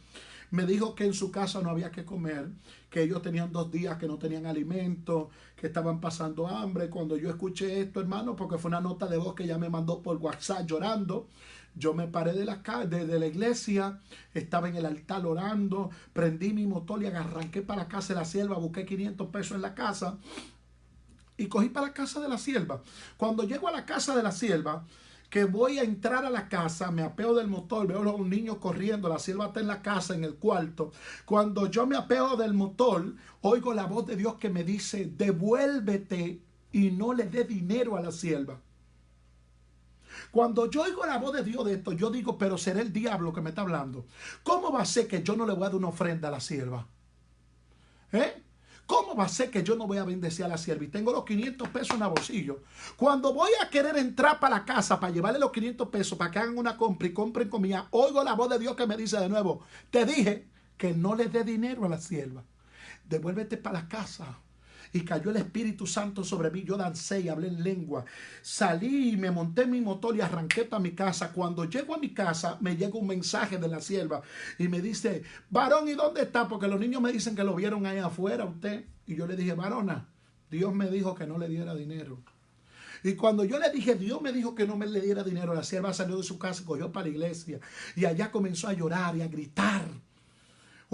Me dijo que en su casa no había que comer, que ellos tenían 2 días que no tenían alimento, que estaban pasando hambre. Cuando yo escuché esto, hermano, porque fue una nota de voz que ella me mandó por WhatsApp llorando, yo me paré de la iglesia, estaba en el altar orando, prendí mi motor y arranqué para la casa de la sierva, busqué 500 pesos en la casa y cogí para la casa de la sierva. Cuando llego a la casa de la sierva, que voy a entrar a la casa, me apeo del motor, veo a los niños corriendo, la sierva está en la casa, en el cuarto. Cuando yo me apeo del motor, oigo la voz de Dios que me dice, devuélvete y no le dé dinero a la sierva. Cuando yo oigo la voz de Dios de esto, yo digo, pero será el diablo que me está hablando. ¿Cómo va a ser que yo no le voy a dar una ofrenda a la sierva? ¿Cómo va a ser que yo no voy a bendecir a la sierva? Y tengo los 500 pesos en el bolsillo. Cuando voy a querer entrar para la casa para llevarle los 500 pesos para que hagan una compra y compren comida, oigo la voz de Dios que me dice de nuevo, te dije que no le dé dinero a la sierva. Devuélvete para la casa. Y cayó el Espíritu Santo sobre mí. Yo dancé y hablé en lengua. Salí y me monté en mi motor y arranqué para mi casa. Cuando llego a mi casa, me llega un mensaje de la sierva y me dice, varón, ¿y dónde está? Porque los niños me dicen que lo vieron ahí afuera usted. Y yo le dije, varona, Dios me dijo que no le diera dinero. Y cuando yo le dije, Dios me dijo que no me le diera dinero, la sierva salió de su casa y cogió para la iglesia. Y allá comenzó a llorar y a gritar.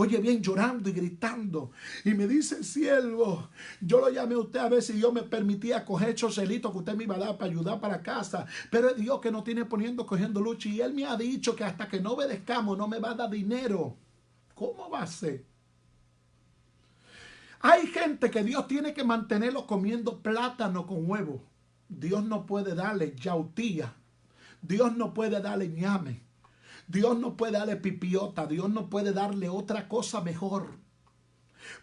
Oye bien, llorando y gritando. Y me dice el siervo, yo lo llamé a usted a ver si Dios me permitía coger esos celitos que usted me iba a dar para ayudar para casa. Pero es Dios que no tiene cogiendo lucha. Y Él me ha dicho que hasta que no obedezcamos no me va a dar dinero. ¿Cómo va a ser? Hay gente que Dios tiene que mantenerlo comiendo plátano con huevo. Dios no puede darle yautía. Dios no puede darle ñame. Dios no puede darle pipiota, Dios no puede darle otra cosa mejor.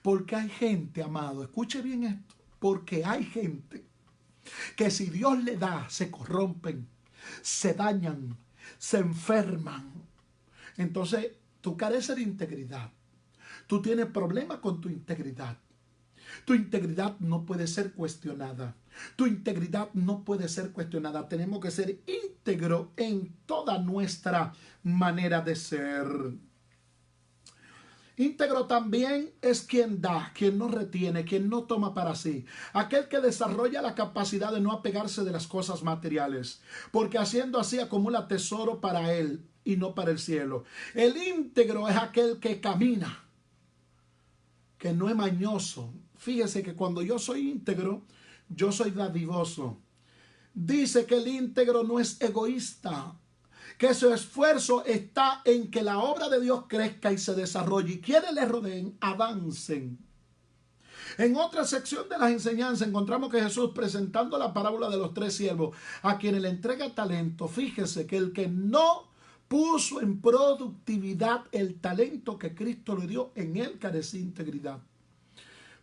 Porque hay gente, amado, escuche bien esto, porque hay gente que si Dios le da, se corrompen, se dañan, se enferman. Entonces, tú careces de integridad. Tú tienes problemas con tu integridad. Tu integridad no puede ser cuestionada. Tu integridad no puede ser cuestionada. Tenemos que ser íntegros en toda nuestra manera de ser. Íntegro también es quien da, quien no retiene, quien no toma para sí. Aquel que desarrolla la capacidad de no apegarse de las cosas materiales, porque haciendo así acumula tesoro para él y no para el cielo. El íntegro es aquel que camina, que no es mañoso. Fíjese que cuando yo soy íntegro, yo soy dadivoso. Dice que el íntegro no es egoísta, que su esfuerzo está en que la obra de Dios crezca y se desarrolle, y quienes le rodeen avancen. En otra sección de las enseñanzas encontramos que Jesús, presentando la parábola de los 3 siervos a quienes le entrega talento, fíjese que el que no puso en productividad el talento que Cristo le dio, en él carecía integridad.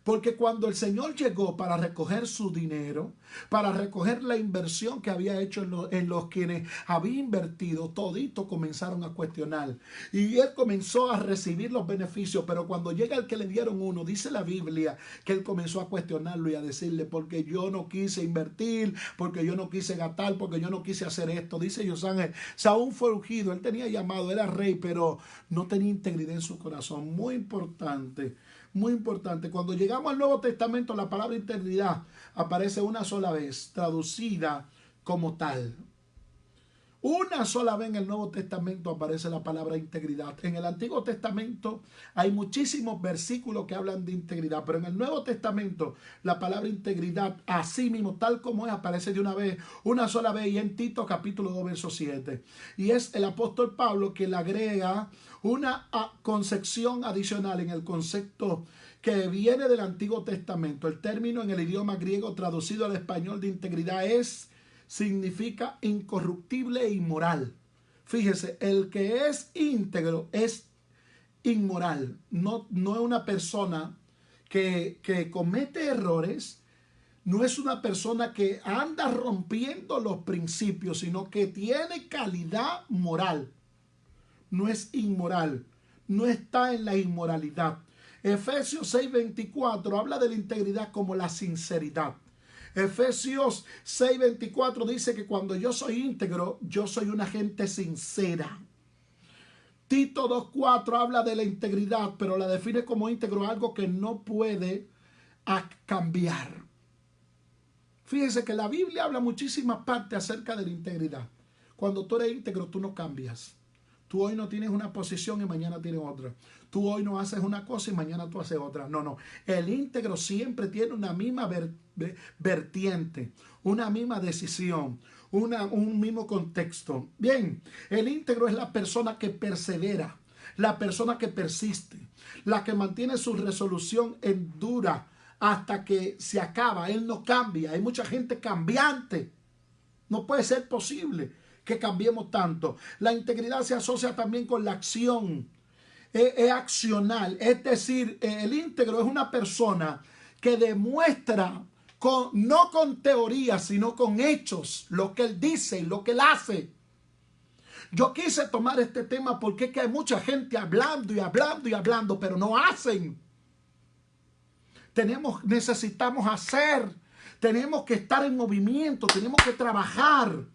Porque cuando el Señor llegó para recoger su dinero, para recoger la inversión que había hecho en los quienes había invertido, toditos comenzaron a cuestionar. Y él comenzó a recibir los beneficios, pero cuando llega el que le dieron uno, dice la Biblia, que él comenzó a cuestionarlo y a decirle, porque yo no quise invertir, porque yo no quise gastar, porque yo no quise hacer esto. Dice Josángel, Saúl fue ungido, él tenía llamado, era rey, pero no tenía integridad en su corazón. Muy importante. Muy importante. Cuando llegamos al Nuevo Testamento, la palabra integridad aparece una sola vez, traducida como tal. Una sola vez en el Nuevo Testamento aparece la palabra integridad. En el Antiguo Testamento hay muchísimos versículos que hablan de integridad, pero en el Nuevo Testamento la palabra integridad, así mismo, tal como es, aparece de una vez, una sola vez, y en Tito capítulo 2, verso 7. Y es el apóstol Pablo que le agrega una concepción adicional en el concepto que viene del Antiguo Testamento. El término en el idioma griego traducido al español de integridad significa incorruptible e inmoral. Fíjese, el que es íntegro es inmoral. No es una persona que comete errores, no es una persona que anda rompiendo los principios, sino que tiene calidad moral. No es inmoral, no está en la inmoralidad. Efesios 6:24 habla de la integridad como la sinceridad. Efesios 6:24 dice que cuando yo soy íntegro, yo soy una gente sincera. Tito 2:4 habla de la integridad, pero la define como íntegro, algo que no puede cambiar. Fíjense que la Biblia habla muchísimas partes acerca de la integridad. Cuando tú eres íntegro, tú no cambias. Tú hoy no tienes una posición y mañana tienes otra. Tú hoy no haces una cosa y mañana tú haces otra. No, no. El íntegro siempre tiene una misma vertiente, una misma decisión, un mismo contexto. Bien, el íntegro es la persona que persevera, la persona que persiste, la que mantiene su resolución en dura hasta que se acaba. Él no cambia. Hay mucha gente cambiante. No puede ser posible que cambiemos tanto. La integridad se asocia también con la acción. Es accional. Es decir, el íntegro es una persona que demuestra no con teoría, sino con hechos, lo que él dice y lo que él hace. Yo quise tomar este tema porque es que hay mucha gente hablando y hablando y hablando, pero no hacen. Necesitamos hacer, tenemos que estar en movimiento, tenemos que trabajar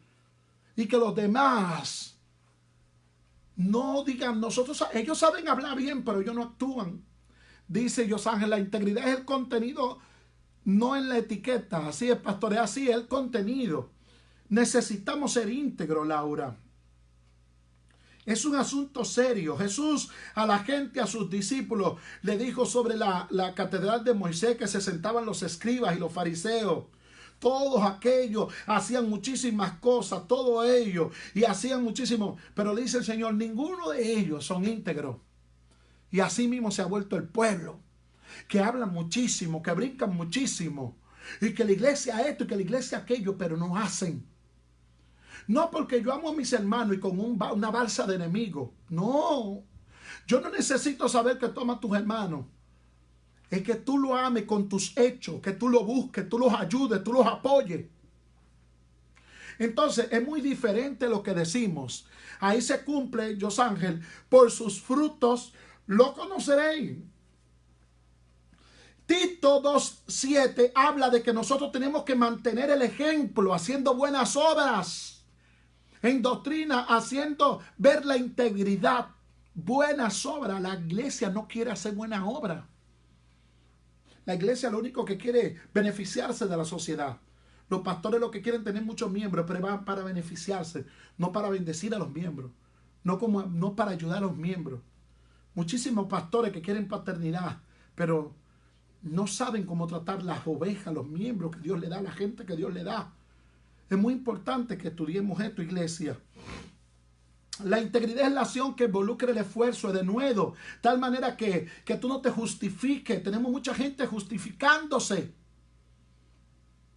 y que los demás no digan ellos saben hablar bien, pero ellos no actúan. Dice Josángel, la integridad es el contenido, no en la etiqueta. Así es, pastor, así es el contenido. Necesitamos ser íntegros, Laura. Es un asunto serio. Jesús a la gente, a sus discípulos, le dijo sobre la catedral de Moisés, que se sentaban los escribas y los fariseos. Todos aquellos hacían muchísimas cosas, todos ellos, y hacían muchísimo. Pero le dice el Señor, ninguno de ellos son íntegros. Y así mismo se ha vuelto el pueblo, que hablan muchísimo, que brincan muchísimo, y que la iglesia esto y que la iglesia aquello, pero no hacen. No porque yo amo a mis hermanos y con una balsa de enemigos. No. Yo no necesito saber que tú amas a tus hermanos. Es que tú lo ames con tus hechos, que tú lo busques, tú los ayudes, tú los apoyes. Entonces es muy diferente lo que decimos. Ahí se cumple, Josángel, por sus frutos lo conoceréis. Tito 2:7 habla de que nosotros tenemos que mantener el ejemplo haciendo buenas obras. En doctrina, haciendo ver la integridad, buenas obras. La iglesia no quiere hacer buenas obras. La iglesia lo único que quiere es beneficiarse de la sociedad. Los pastores lo que quieren tener muchos miembros, pero van para beneficiarse, no para bendecir a los miembros, no para ayudar a los miembros. Muchísimos pastores que quieren paternidad, pero no saben cómo tratar las ovejas, los miembros que Dios le da, a la gente que Dios le da. Es muy importante que estudiemos esto, iglesia. La integridad es la acción que involucra el esfuerzo de nuevo, tal manera que tú no te justifiques. Tenemos mucha gente justificándose.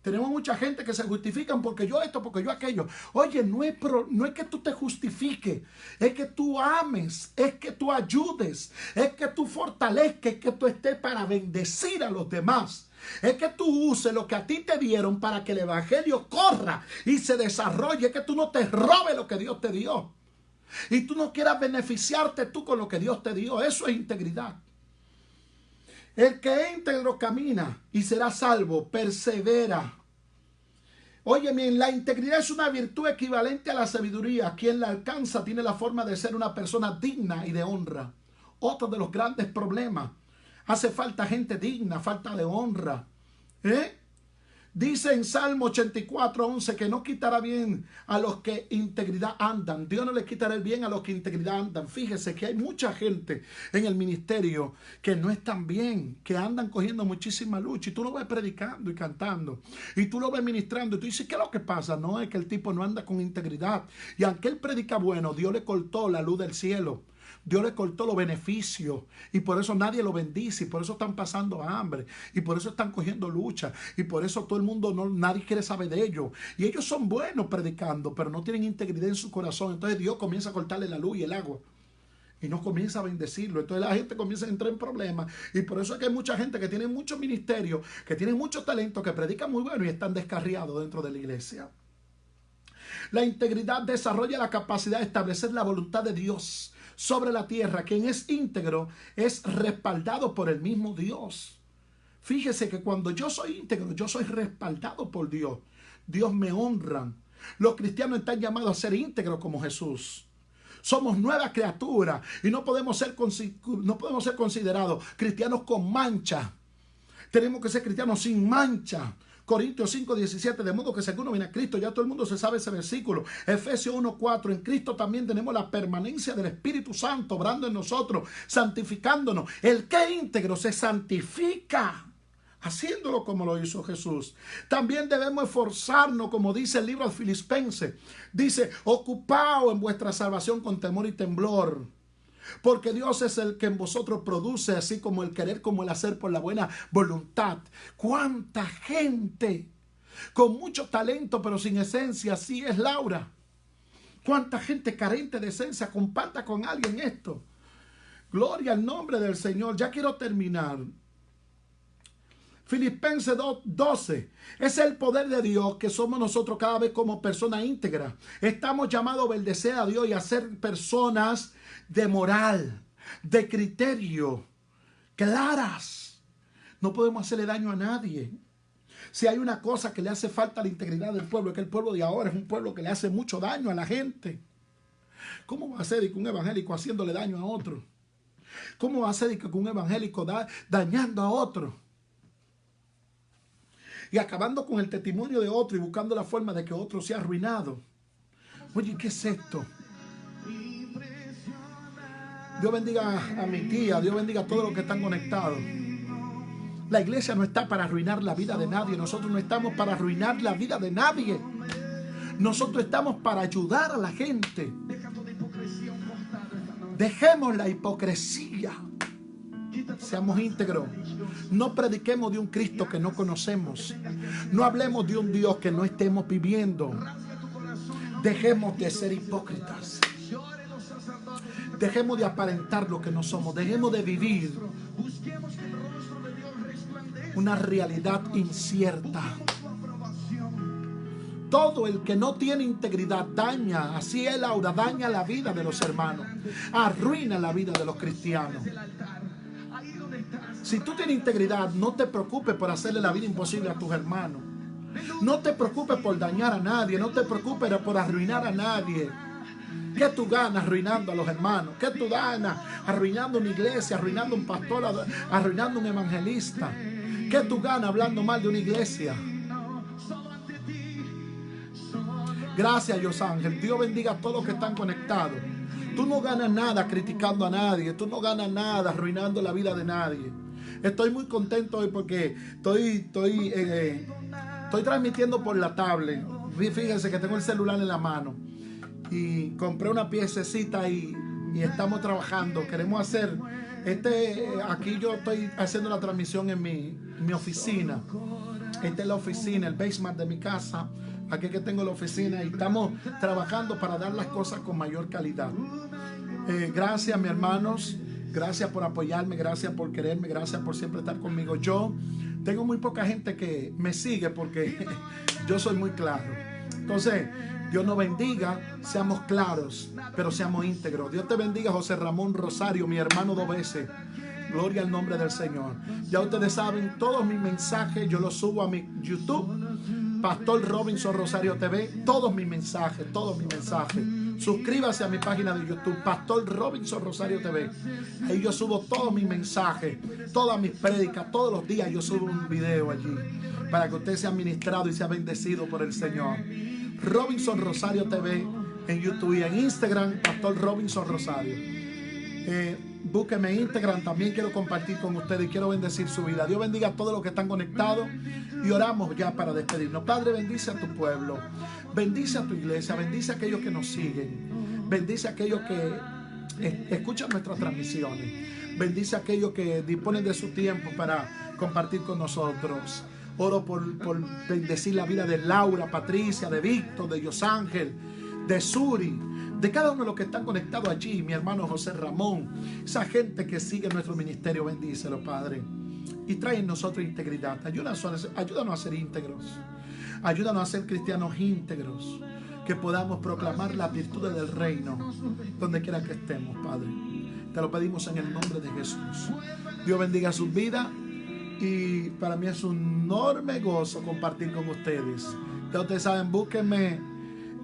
Tenemos mucha gente que se justifican porque yo esto, porque yo aquello. Oye, no es que tú te justifiques, es que tú ames, es que tú ayudes, es que tú fortalezcas, es que tú estés para bendecir a los demás. Es que tú uses lo que a ti te dieron para que el evangelio corra y se desarrolle. Es que tú no te robes lo que Dios te dio. Y tú no quieras beneficiarte tú con lo que Dios te dio. Eso es integridad. El que es íntegro camina y será salvo, persevera. Oye, bien, la integridad es una virtud equivalente a la sabiduría. Quien la alcanza tiene la forma de ser una persona digna y de honra. Otro de los grandes problemas. Hace falta gente digna, falta de honra. Dice en Salmo 84:11 que no quitará bien a los que integridad andan. Dios no le quitará el bien a los que integridad andan. Fíjese que hay mucha gente en el ministerio que no están bien, que andan cogiendo muchísima lucha. Y tú lo ves predicando y cantando. Y tú lo ves ministrando. Y tú dices, ¿qué es lo que pasa? No, es que el tipo no anda con integridad. Y aunque él predica bueno, Dios le cortó la luz del cielo. Dios le cortó los beneficios y por eso nadie lo bendice y por eso están pasando hambre y por eso están cogiendo lucha y por eso todo el mundo, nadie quiere saber de ellos. Y ellos son buenos predicando, pero no tienen integridad en su corazón. Entonces Dios comienza a cortarle la luz y el agua y no comienza a bendecirlo. Entonces la gente comienza a entrar en problemas y por eso es que hay mucha gente que tiene muchos ministerios, que tienen mucho talento, que predican muy bueno y están descarriados dentro de la iglesia. La integridad desarrolla la capacidad de establecer la voluntad de Dios sobre la tierra. Quien es íntegro es respaldado por el mismo Dios. Fíjese que cuando yo soy íntegro, yo soy respaldado por Dios. Dios me honra. Los cristianos están llamados a ser íntegros como Jesús. Somos nuevas criaturas y no podemos ser considerados cristianos con mancha. Tenemos que ser cristianos sin mancha. Corintios 5:17, de modo que si alguno viene a Cristo, ya todo el mundo se sabe ese versículo. Efesios 1:4, en Cristo también tenemos la permanencia del Espíritu Santo obrando en nosotros, santificándonos. El que es íntegro se santifica, haciéndolo como lo hizo Jesús. También debemos esforzarnos, como dice el libro de Filipenses. Dice, ocupaos en vuestra salvación con temor y temblor. Porque Dios es el que en vosotros produce, así como el querer como el hacer por la buena voluntad. ¿Cuánta gente con mucho talento pero sin esencia? Así es Laura. ¿Cuánta gente carente de esencia? Comparta con alguien esto. Gloria al nombre del Señor. Ya quiero terminar. Filipenses 2:12. Es el poder de Dios que somos nosotros cada vez como personas íntegras. Estamos llamados a obedecer a Dios y a ser personas de moral, de criterio, claras. No podemos hacerle daño a nadie. Si hay una cosa que le hace falta a la integridad del pueblo, es que el pueblo de ahora es un pueblo que le hace mucho daño a la gente. ¿Cómo va a ser un evangélico haciéndole daño a otro? ¿Cómo va a ser que un evangélico dañando a otro? Y acabando con el testimonio de otro y buscando la forma de que otro sea arruinado. Oye, ¿qué es esto? Dios bendiga a mi tía, Dios bendiga a todos los que están conectados. La iglesia no está para arruinar la vida de nadie. Nosotros no estamos para arruinar la vida de nadie. Nosotros estamos para ayudar a la gente. Dejemos la hipocresía. Seamos íntegros. No prediquemos de un Cristo que no conocemos. No hablemos de un Dios que no estemos viviendo. Dejemos de ser hipócritas. Dejemos de aparentar lo que no somos. Dejemos de vivir una realidad incierta. Todo el que no tiene integridad daña, así es Laura, daña la vida de los hermanos. Arruina la vida de los cristianos. Si tú tienes integridad, no te preocupes por hacerle la vida imposible a tus hermanos. No te preocupes por dañar a nadie. No te preocupes por arruinar a nadie. ¿Qué tú ganas arruinando a los hermanos? ¿Qué tú ganas arruinando una iglesia, arruinando un pastor, arruinando un evangelista? ¿Qué tú ganas hablando mal de una iglesia? Gracias, Dios Ángel. Dios bendiga a todos los que están conectados. Tú no ganas nada criticando a nadie. Tú no ganas nada arruinando la vida de nadie. Estoy muy contento hoy porque estoy transmitiendo por la tablet. Fíjense que tengo el celular en la mano. Y compré una piececita y estamos trabajando. Queremos hacer aquí yo estoy haciendo la transmisión en mi oficina. Esta es la oficina, el basement de mi casa. Aquí que tengo la oficina y estamos trabajando para dar las cosas con mayor calidad. Gracias, mis hermanos. Gracias por apoyarme, gracias por quererme, gracias por siempre estar conmigo. Yo tengo muy poca gente que me sigue porque yo soy muy claro. Entonces, Dios nos bendiga, seamos claros, pero seamos íntegros. Dios te bendiga, José Ramón Rosario, mi hermano 2 veces. Gloria al nombre del Señor. Ya ustedes saben, todos mis mensajes yo los subo a mi YouTube, Pastor Robinson Rosario TV. Todos mis mensajes. Suscríbase a mi página de YouTube, Pastor Robinson Rosario TV. Ahí yo subo todos mis mensajes, todas mis prédicas, todos los días yo subo un video allí para que usted sea ministrado y sea bendecido por el Señor. Robinson Rosario TV en YouTube y en Instagram, Pastor Robinson Rosario. Búsqueme en Instagram, también quiero compartir con ustedes y quiero bendecir su vida. Dios bendiga a todos los que están conectados y oramos ya para despedirnos. Padre, bendice a tu pueblo, bendice a tu iglesia, bendice a aquellos que nos siguen, bendice a aquellos que escuchan nuestras transmisiones, bendice a aquellos que disponen de su tiempo para compartir con nosotros. Oro por bendecir la vida de Laura, Patricia, de Víctor, de Dios Ángel, de Suri, de cada uno de los que están conectados allí, mi hermano José Ramón, esa gente que sigue nuestro ministerio, bendícelo, Padre. Y trae en nosotros integridad. Ayúdanos a ser íntegros. Ayúdanos a ser cristianos íntegros. Que podamos proclamar las virtudes del reino donde quiera que estemos, Padre. Te lo pedimos en el nombre de Jesús. Dios bendiga sus vidas. Y para mí es un enorme gozo compartir con ustedes. Ya ustedes saben, búsquenme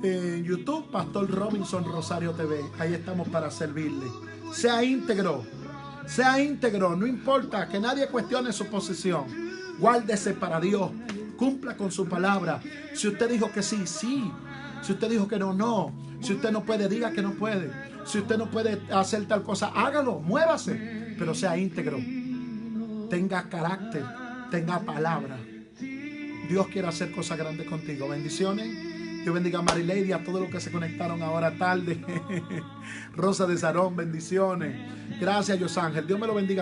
en YouTube, Pastor Robinson Rosario TV. Ahí estamos para servirle. Sea íntegro, no importa que nadie cuestione su posición. Guárdese para Dios, cumpla con su palabra. Si usted dijo que sí, sí. Si usted dijo que no, no. Si usted no puede, diga que no puede. Si usted no puede hacer tal cosa, hágalo, muévase, pero sea íntegro. Tenga carácter, tenga palabra. Dios quiere hacer cosas grandes contigo. Bendiciones. Dios bendiga a Marilady, a todos los que se conectaron ahora tarde. Rosa de Sarón, bendiciones. Gracias, Dios Ángel. Dios me lo bendiga.